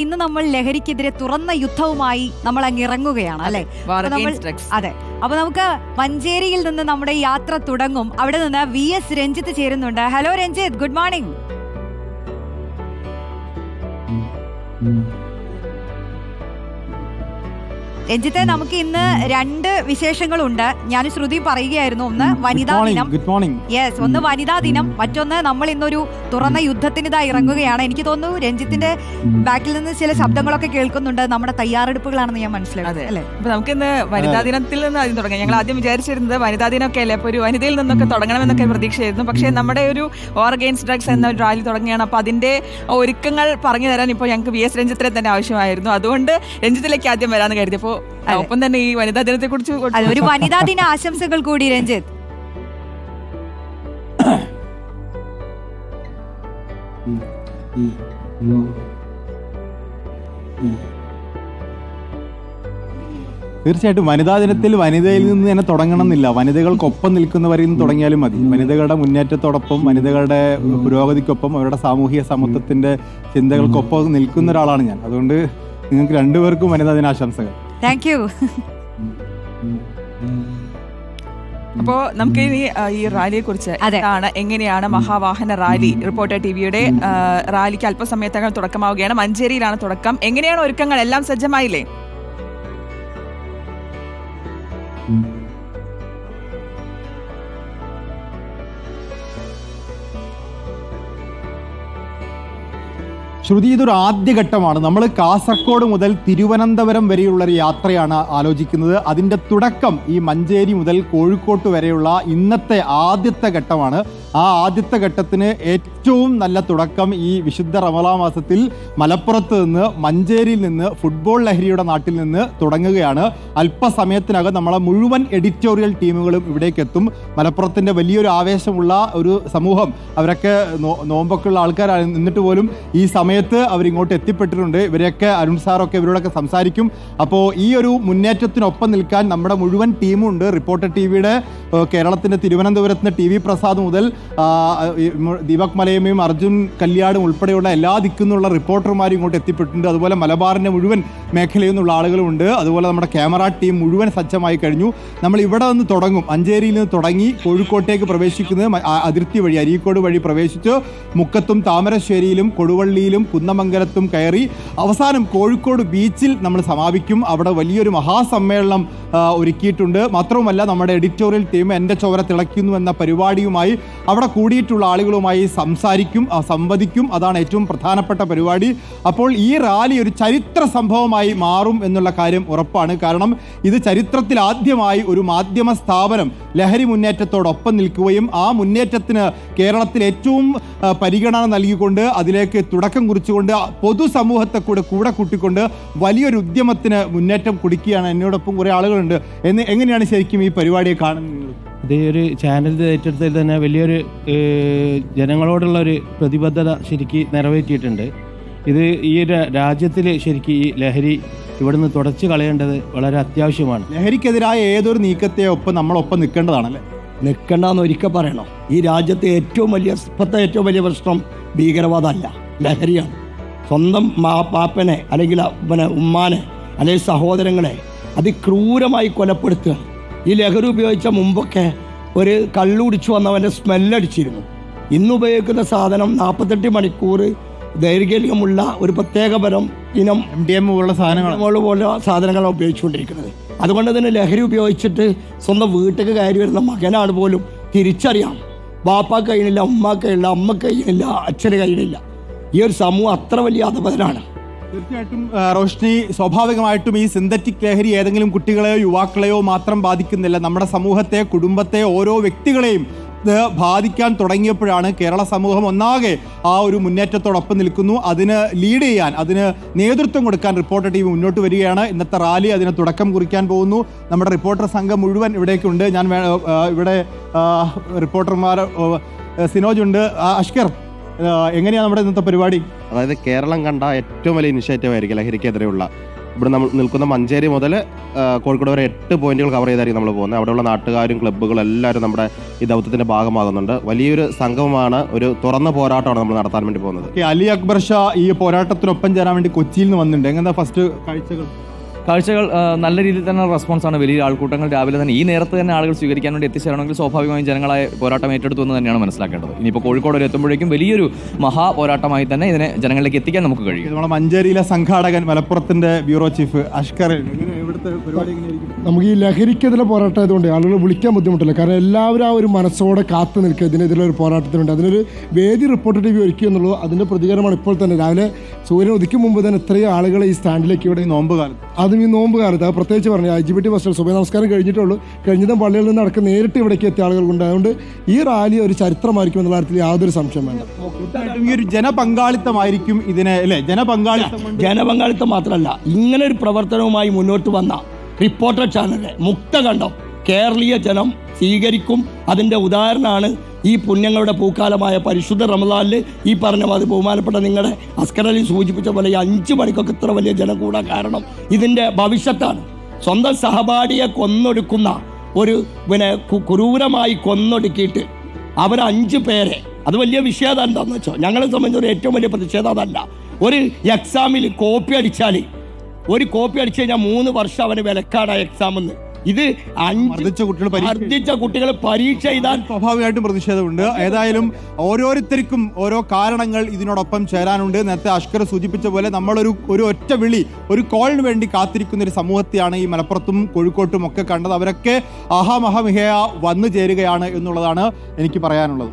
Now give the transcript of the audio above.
ഇന്ന് നമ്മൾ ലഹരിക്കെതിരെ തുറന്ന യുദ്ധവുമായി നമ്മൾ അങ്ങ് ഇറങ്ങുകയാണ് അല്ലെ? അതെ. അപ്പൊ നമുക്ക് മഞ്ചേരിയിൽ നിന്ന് നമ്മുടെ യാത്ര തുടങ്ങും. അവിടെ നിന്ന് VS രഞ്ജിത്ത് ചേരുന്നുണ്ട്. Hello Ranjith, good morning. രഞ്ജിത്തെ, നമുക്ക് ഇന്ന് രണ്ട് വിശേഷങ്ങളുണ്ട്. ഞാൻ ശ്രുതി പറയുകയായിരുന്നു. ഒന്ന് വനിതാ ദിനം. യെസ്, ഒന്ന് വനിതാ ദിനം, മറ്റൊന്ന് നമ്മൾ ഇന്നൊരു തുറന്ന യുദ്ധത്തിന് ഇറങ്ങുകയാണ്. എനിക്ക് തോന്നുന്നു രഞ്ജിത്തിന്റെ ബാക്കിൽ നിന്ന് ചില ശബ്ദങ്ങളൊക്കെ കേൾക്കുന്നുണ്ട്. നമ്മുടെ തയ്യാറെടുപ്പുകളാണെന്ന് ഞാൻ മനസ്സിലാക്കി അല്ലേ? അപ്പൊ നമുക്ക് ഇന്ന് വനിതാ ദിനത്തിൽ നിന്ന് ആദ്യം തുടങ്ങാം. ഞങ്ങൾ ആദ്യം വിചാരിച്ചിരുന്നത് വനിതാ ദിനമൊക്കെ അല്ലേ, അപ്പൊ ഒരു വനിതയിൽ നിന്നൊക്കെ തുടങ്ങണമെന്നൊക്കെ പ്രതീക്ഷയായിരുന്നു. പക്ഷേ നമ്മുടെ ഒരു വാർ അഗെയിൻസ്റ്റ് ഡ്രഗ്സ് എന്ന ഒരു റാലി തുടങ്ങുകയാണ്. അപ്പൊ അതിന്റെ ഒരുക്കങ്ങൾ പറഞ്ഞു തരാൻ ഇപ്പോൾ ഞങ്ങൾക്ക് VS രഞ്ജിത്തിനെ തന്നെ ആവശ്യമായിരുന്നു. അതുകൊണ്ട് രഞ്ജിത്തിലേക്ക് ആദ്യം വരാന്ന് കരുതിയപ്പോൾ ഒപ്പം തന്നെ ഈ വനിതാ ദിനത്തെ കുറിച്ച് ഒരു വനിതാ ദിന ആശംസകൾ കൂടി രഞ്ജിത്ത്. തീർച്ചയായിട്ടും വനിതാ ദിനത്തിൽ വനിതയിൽ നിന്ന് തന്നെ തുടങ്ങണമെന്നില്ല. വനിതകൾക്കൊപ്പം നിൽക്കുന്നവരിൽ നിന്ന് തുടങ്ങിയാലും മതി. വനിതകളുടെ മുന്നേറ്റത്തോടൊപ്പം, വനിതകളുടെ പുരോഗതിക്കൊപ്പം, അവരുടെ സാമൂഹിക സമത്വത്തിന്റെ ചിന്തകൾക്കൊപ്പം നിൽക്കുന്ന ഒരാളാണ് ഞാൻ. അതുകൊണ്ട് നിങ്ങൾക്ക് രണ്ടുപേർക്കും വനിതാ ദിനാശംസകൾ. Thank you. അപ്പോ നമുക്ക് ഈ റാലിയെ കുറിച്ച് എങ്ങനെയാണ് മഹാവാഹന റാലി, റിപ്പോർട്ടർ ടിവിയുടെ റാലിക്ക് അല്പസമയത്തകം തുടക്കമാവുകയാണ്. മഞ്ചേരിയിലാണ് തുടക്കം. എങ്ങനെയാണ് ഒരുക്കങ്ങൾ? എല്ലാം സജ്ജമായില്ലേ? ശ്രുതി, ഇതൊരു ആദ്യഘട്ടമാണ്. നമ്മൾ കാസർഗോഡ് മുതൽ തിരുവനന്തപുരം വരെയുള്ള ഒരു യാത്രയാണ് ആലോചിക്കുന്നത്. അതിൻ്റെ തുടക്കം ഈ മഞ്ചേരി മുതൽ കോഴിക്കോട്ട് വരെയുള്ള ഇന്നത്തെ ആദ്യത്തെ ഘട്ടമാണ്. ആ ആദ്യത്തെ ഘട്ടത്തിന് ഏറ്റവും നല്ല തുടക്കം ഈ വിശുദ്ധ റമളാൻ മാസത്തിൽ മലപ്പുറത്ത് നിന്ന്, മഞ്ചേരിയിൽ നിന്ന്, ഫുട്ബോൾ ലഹരിയുടെ നാട്ടിൽ നിന്ന് തുടങ്ങുകയാണ്. അല്പസമയത്തിനകം നമ്മളെ മുഴുവൻ എഡിറ്റോറിയൽ ടീമുകളും ഇവിടേക്ക് എത്തും. മലപ്പുറത്തിൻ്റെ വലിയൊരു ആവേശമുള്ള ഒരു സമൂഹം, അവരൊക്കെ നോമ്പൊക്കെയുള്ള ആൾക്കാരാണ്. എന്നിട്ട് പോലും ഈ സമയത്ത് അവരിങ്ങോട്ട് എത്തിപ്പെട്ടിട്ടുണ്ട്. ഇവരെയൊക്കെ അരുൺ സാറൊക്കെ ഇവരോടൊക്കെ സംസാരിക്കും. അപ്പോൾ ഈ ഒരു മുന്നേറ്റത്തിനൊപ്പം നിൽക്കാൻ നമ്മുടെ മുഴുവൻ ടീമുണ്ട്. റിപ്പോർട്ടർ ടിവിയുടെ കേരളത്തിൻ്റെ തിരുവനന്തപുരത്തിന് TV പ്രസാദ് മുതൽ ദീപക് മലയമ്മയും അർജുൻ കല്യാടും ഉൾപ്പെടെയുള്ള എല്ലാ ദിക്കുന്നുള്ള റിപ്പോർട്ടർമാരും ഇങ്ങോട്ട് എത്തിപ്പെട്ടിട്ടുണ്ട്. അതുപോലെ മലബാറിൻ്റെ മുഴുവൻ മേഖലയിൽ നിന്നുള്ള ആളുകളുമുണ്ട്. അതുപോലെ നമ്മുടെ ക്യാമറ ടീം മുഴുവൻ സജ്ജമായി കഴിഞ്ഞു. നമ്മൾ ഇവിടെ നിന്ന് തുടങ്ങും. മഞ്ചേരിയിൽ നിന്ന് തുടങ്ങി കോഴിക്കോട്ടേക്ക് പ്രവേശിക്കുന്നത് അതിർത്തി വഴി, അരീക്കോട് വഴി പ്രവേശിച്ച് മുക്കത്തും താമരശ്ശേരിയിലും കൊടുവള്ളിയിലും കുന്നമംഗലത്തും കയറി അവസാനം കോഴിക്കോട് ബീച്ചിൽ നമ്മൾ സമാപിക്കും. അവിടെ വലിയൊരു മഹാസമ്മേളനം ഒരുക്കിയിട്ടുണ്ട്. മാത്രവുമല്ല, നമ്മുടെ എഡിറ്റോറിയൽ ടീം എൻ്റെ ചോര തിളയ്ക്കുന്നു എന്ന പരിപാടിയുമായി അവിടെ കൂടിയിട്ടുള്ള ആളുകളുമായി സംവദിക്കും. അതാണ് ഏറ്റവും പ്രധാനപ്പെട്ട പരിപാടി. അപ്പോൾ ഈ റാലി ഒരു ചരിത്ര സംഭവമായി മാറും എന്നുള്ള കാര്യം ഉറപ്പാണ്. കാരണം ഇത് ചരിത്രത്തിൽ ആദ്യമായി ഒരു മാധ്യമ സ്ഥാപനം ലഹരി മുന്നേറ്റത്തോടൊപ്പം നിൽക്കുകയും ആ മുന്നേറ്റത്തിന് കേരളത്തിൽ ഏറ്റവും പരിഗണന നൽകിക്കൊണ്ട് അതിലേക്ക് തുടക്കം കുറിച്ചുകൊണ്ട് പൊതുസമൂഹത്തെ കൂടെ കൂട്ടിക്കൊണ്ട് വലിയൊരു ഉദ്യമത്തിന് മുന്നേറ്റം കുടിക്കുകയാണ്. എന്നോടൊപ്പം കുറേ ആളുകളുണ്ട്. എങ്ങനെയാണ് ശരിക്കും ഈ പരിപാടിയെ കാണുന്നത്? ഇത് ഒരു ചാനൽ ഏറ്റെടുത്തതിൽ തന്നെ വലിയൊരു ജനങ്ങളോടുള്ള ഒരു പ്രതിബദ്ധത ശരിക്ക് നിറവേറ്റിയിട്ടുണ്ട്. ഇത് ഈ രാജ്യത്തിൽ ശരിക്കും ഈ ലഹരി ഇവിടുന്ന് തുടച്ചു കളയേണ്ടത് വളരെ അത്യാവശ്യമാണ്. ലഹരിക്കെതിരായ ഏതൊരു നീക്കത്തെ നമ്മളൊപ്പം നിൽക്കേണ്ടതാണല്ലേ? നിൽക്കേണ്ടെന്ന് ഒരിക്കൽ പറയണം. ഈ രാജ്യത്തെ ഏറ്റവും വലിയ പ്രശ്നം ഭീകരവാദമല്ല, ലഹരിയാണ്. സ്വന്തം പാപ്പനെ അല്ലെങ്കിൽ ഉമ്മാനെ അല്ലെങ്കിൽ സഹോദരങ്ങളെ അതിക്രൂരമായി കൊലപ്പെടുത്തുക. ഈ ലഹരി ഉപയോഗിച്ച മുമ്പൊക്കെ ഒരു കള്ളുടിച്ചു വന്നവൻ്റെ സ്മെല്ലടിച്ചിരുന്നു. ഇന്ന് ഉപയോഗിക്കുന്ന സാധനം 48 മണിക്കൂർ ദൈർഘ്യമുള്ള ഒരു പ്രത്യേകതരം ഇനം MDMA പോലുള്ള സാധനങ്ങളാണ് ഉപയോഗിച്ചുകൊണ്ടിരിക്കുന്നത്. അതുകൊണ്ട് തന്നെ ലഹരി ഉപയോഗിച്ചിട്ട് സ്വന്തം വീട്ടിലേക്ക് കയറി വരുന്ന മകനാണ് പോലും തിരിച്ചറിയാം. ബാപ്പാക്ക് കഴിയണില്ല, ഉമ്മാക്ക് കഴിയില്ല, അമ്മക്ക് കഴിയണില്ല, അച്ഛന് കഴിയണില്ല. ഈ ഒരു സമൂഹം അത്ര വലിയ അധപതനാണ്. തീർച്ചയായിട്ടും റോഷ്നി, സ്വാഭാവികമായിട്ടും ഈ സിന്തറ്റിക് ലഹരി ഏതെങ്കിലും കുട്ടികളെയോ യുവാക്കളെയോ മാത്രം ബാധിക്കുന്നില്ല. നമ്മുടെ സമൂഹത്തെ, കുടുംബത്തെ, ഓരോ വ്യക്തികളെയും ബാധിക്കാൻ തുടങ്ങിയപ്പോഴാണ് കേരള സമൂഹം ഒന്നാകെ ആ ഒരു മുന്നേറ്റത്തോടൊപ്പം നിൽക്കുന്നു. അതിന് ലീഡ് ചെയ്യാൻ, അതിന് നേതൃത്വം കൊടുക്കാൻ റിപ്പോർട്ടർ ടീം മുന്നോട്ട് വരികയാണ്. ഇന്നത്തെ റാലി അതിന് തുടക്കം കുറിക്കാൻ പോകുന്നു. നമ്മുടെ റിപ്പോർട്ടർ സംഘം മുഴുവൻ ഇവിടേക്കുണ്ട്. ഞാൻ ഇവിടെ റിപ്പോർട്ടർമാർ സിനോജ് ഉണ്ട്. അഷ്കർ, എങ്ങനെയാണ് നമ്മുടെ ഇന്നത്തെ പരിപാടി? അതായത് കേരളം കണ്ട ഏറ്റവും വലിയ ഇനിഷ്യേറ്റീവ് ആയിരിക്കും ലഹരിക്കെതിരെയുള്ള. ഇവിടെ നമ്മൾ നിൽക്കുന്ന മഞ്ചേരി മുതൽ കോഴിക്കോട് വരെ 8 പോയിന്റുകൾ കവർ ചെയ്തായിരിക്കും നമ്മൾ പോകുന്നത്. അവിടെയുള്ള നാട്ടുകാരും ക്ലബ്ബുകളും എല്ലാവരും നമ്മുടെ ഈ ദൗത്യത്തിന്റെ ഭാഗമാകുന്നുണ്ട്. വലിയൊരു സംഗമമാണ്, ഒരു തുറന്ന പോരാട്ടമാണ് നമ്മൾ നടത്താൻ വേണ്ടി പോകുന്നത്. അലി അക്ബർ ഷാ ഈ പോരാട്ടത്തിനൊപ്പം ചേരാൻ വേണ്ടി കൊച്ചിയിൽ നിന്ന് വന്നിട്ടുണ്ട്. എങ്ങനെ ഫസ്റ്റ് കാഴ്ചകൾ നല്ല രീതിയിൽ തന്നെ റെസ്പോൺസാണ്. വലിയ ആൾക്കൂട്ടങ്ങൾ രാവിലെ തന്നെ ഈ നേരത്ത് തന്നെ ആളുകൾ സ്വീകരിക്കാൻ വേണ്ടി എത്തിച്ചേരണമെങ്കിൽ സ്വാഭാവികമായും ജനങ്ങളായ പോരാട്ടം ഏറ്റെടുത്തു എന്ന് തന്നെയാണ് മനസ്സിലാക്കേണ്ടത്. ഇനിയിപ്പോൾ കോഴിക്കോട് വരെ എത്തുമ്പോഴേക്കും വലിയൊരു മഹാ പോരാട്ടമായി തന്നെ ഇതിനെ ജനങ്ങളിലേക്ക് എത്തിക്കാൻ നമുക്ക് കഴിയും. നമ്മുടെ മഞ്ചേരിയിലെ സംഘാടകൻ മലപ്പുറത്തിന്റെ ബ്യൂറോ ചീഫ് അഷ്കർ, ഇവിടുത്തെ പരിപാടി എങ്ങനെയായിരിക്കും? നമുക്ക് ഈ ലഹരിക്കെതിരെ പോരാട്ടം ആയതുകൊണ്ട് ആളുകൾ വിളിക്കാൻ ബുദ്ധിമുട്ടില്ല. കാരണം എല്ലാവരും ആ ഒരു മനസ്സോടെ കാത്തു നിൽക്കുക ഇതിനെതിരെ ഒരു പോരാട്ടത്തിനുണ്ട്. അതിനൊരു വേദി റിപ്പോർട്ടർ ടി വി ഒരുക്കുക എന്നുള്ളത് അതിൻ്റെ പ്രതികരണമാണ്. ഇപ്പോൾ തന്നെ രാവിലെ സൂര്യൻ ഉദിക്കും മുമ്പ് തന്നെ ഇത്രയും ആളുകൾ ഈ സ്റ്റാൻഡിലേക്ക് ഇവിടെ നോമ്പ് കാലത്ത്, അതും ഈ നോമ്പ് കാലത്ത് അത് പ്രത്യേകിച്ച് പറഞ്ഞു IGBT ബസ് സുബൈ നമസ്കാരം കഴിഞ്ഞിട്ടുള്ളൂ. കഴിഞ്ഞതും പള്ളിയിൽ നിന്ന് അടക്കം നേരിട്ട് ഇവിടേക്ക് എത്തിയ ആളുകളുണ്ട്. അതുകൊണ്ട് ഈ റാലി ഒരു ചരിത്രമായിരിക്കും എന്നുള്ള കാര്യത്തിൽ യാതൊരു സംശയം വേണ്ട. ഈ ഒരു ജനപങ്കാളിത്തമായിരിക്കും ഇതിനെ അല്ലേ? ജനപങ്കാളിത്തം മാത്രമല്ല, ഇങ്ങനെ ഒരു പ്രവർത്തനവുമായി മുന്നോട്ട് വന്ന റിപ്പോർട്ടർ ചാനലിലെ മുക്തകണ്ഠം കേരളീയ ജനം സ്വീകരിക്കും. അതിൻ്റെ ഉദാഹരണമാണ് ഈ പുണ്യങ്ങളുടെ പൂക്കാലമായ പരിശുദ്ധ റമദാനിൽ ഈ പറഞ്ഞ മാതിരി ബഹുമാനപ്പെട്ട നിങ്ങളുടെ അസ്കർ അലി സൂചിപ്പിച്ച പോലെ ഈ 5 മണിക്കൊക്കെ ഇത്ര വലിയ ജനം കൂടാൻ കാരണം ഇതിൻ്റെ ഭവിഷ്യത്താണ്. സ്വന്തം സഹപാഠിയെ കൊന്നൊടുക്കുന്ന ഒരു ക്രൂരമായി കൊന്നൊടുക്കിയിട്ട് അവർ 5 പേരെ, അത് വലിയ വിഷയം എന്താണെന്ന് വെച്ചോ, ഞങ്ങളെ സംബന്ധിച്ച് ഒരു ഏറ്റവും വലിയ പ്രതിഷേധം അതല്ല. ഒരു എക്സാമിൽ കോപ്പി അടിച്ചാൽ ഒരു കോപ്പി അടിച്ചു കഴിഞ്ഞാൽ 3 വർഷം അവന് വിലക്കാണ് എക്സാമെന്ന്. ഇത് മർദ്ദിച്ച കുട്ടികൾ പരീക്ഷ എഴുതാൻ സ്വാഭാവികമായിട്ടും പ്രതിഷേധമുണ്ട്. ഏതായാലും ഓരോരുത്തർക്കും ഓരോ കാരണങ്ങൾ ഇതിനോടൊപ്പം ചേരാനുണ്ട്. നേരത്തെ അഷ്കർ സൂചിപ്പിച്ച പോലെ നമ്മളൊരു ഒറ്റ വിളി, ഒരു കോളിന് വേണ്ടി കാത്തിരിക്കുന്ന ഒരു സമൂഹത്തെയാണ് ഈ മലപ്പുറത്തും കോഴിക്കോട്ടും ഒക്കെ കണ്ടത്. അവരൊക്കെ അഹമഹമിഹയ വന്നു ചേരുകയാണ് എന്നുള്ളതാണ് എനിക്ക് പറയാനുള്ളത്.